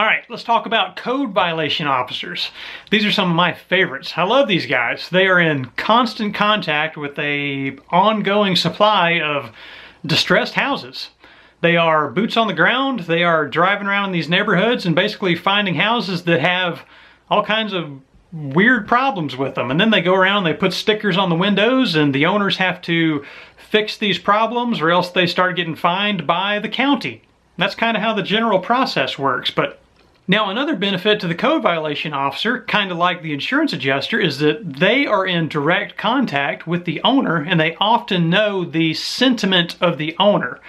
All right, let's talk about code violation officers. These are some of my favorites. I love these guys. They are in constant contact with an ongoing supply of distressed houses. They are boots on the ground. They are driving around in these neighborhoods and basically finding houses that have all kinds of weird problems with them. And then they go around, they put stickers on the windows, and the owners have to fix these problems or else they start getting fined by the county. That's kind of how the general process works. But now another benefit to the code violation officer, kind of like the insurance adjuster, is that they are in direct contact with the owner and they often know the sentiment of the owner.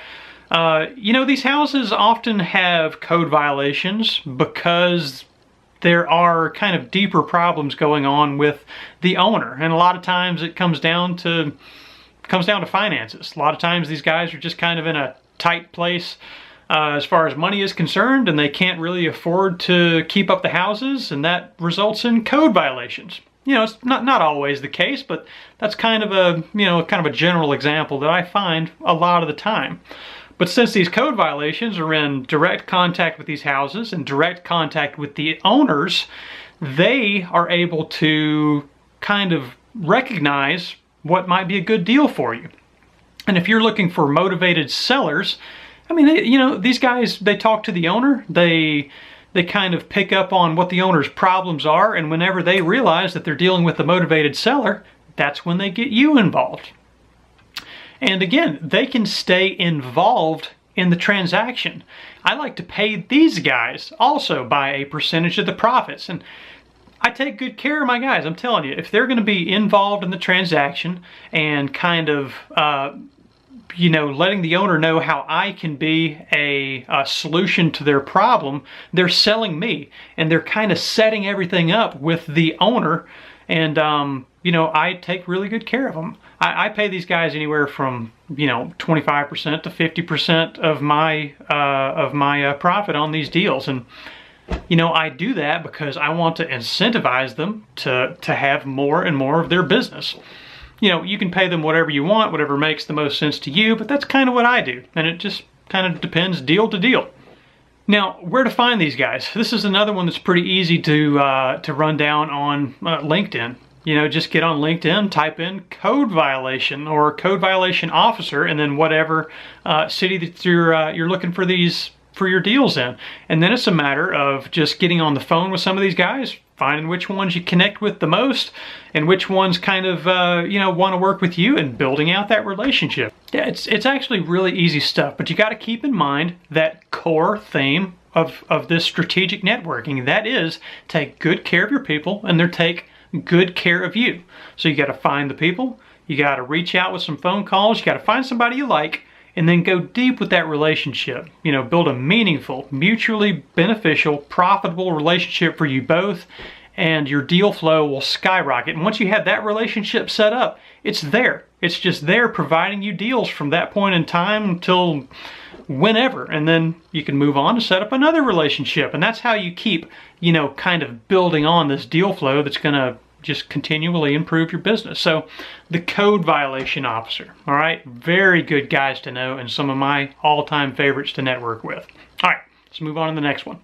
You know, these houses often have code violations because there are kind of deeper problems going on with the owner. And a lot of times it comes down to finances. A lot of times these guys are just kind of in a tight place as far as money is concerned, and they can't really afford to keep up the houses, and that results in code violations. You know, it's not always the case, but that's kind of a general example that I find a lot of the time. But since these code violations are in direct contact with these houses and direct contact with the owners, they are able to kind of recognize what might be a good deal for you. And if you're looking for motivated sellers, I mean, these guys, they talk to the owner, they kind of pick up on what the owner's problems are, and whenever they realize that they're dealing with a motivated seller, that's when they get you involved. And again, they can stay involved in the transaction. I like to pay these guys also by a percentage of the profits, and I take good care of my guys. I'm telling you, if they're going to be involved in the transaction and kind of letting the owner know how I can be a solution to their problem, they're selling me, and they're kind of setting everything up with the owner, and I take really good care of them. I pay these guys anywhere from 25% to 50% of my profit on these deals, and I do that because I want to incentivize them to have more and more of their business. You can pay them whatever you want, whatever makes the most sense to you, but that's kind of what I do, and it just kind of depends deal to deal. Now, where to find these guys? This is another one that's pretty easy to run down on LinkedIn. Just get on LinkedIn, type in code violation or code violation officer, and then whatever city that you're looking for your deals in. And then it's a matter of just getting on the phone with some of these guys, finding which ones you connect with the most and which ones kind of want to work with you, and building out that relationship. Yeah, it's actually really easy stuff, but you got to keep in mind that core theme of this strategic networking. That is, take good care of your people and they're take good care of you. So you got to find the people, you got to reach out with some phone calls, you got to find somebody you like, and then go deep with that relationship. Build a meaningful, mutually beneficial, profitable relationship for you both, and your deal flow will skyrocket. And once you have that relationship set up, it's there. It's just there providing you deals from that point in time until whenever. And then you can move on to set up another relationship. And that's how you keep, kind of building on this deal flow that's going to just continually improve your business. So the code violation officer, all right, very good guys to know and some of my all-time favorites to network with. All right, let's move on to the next one.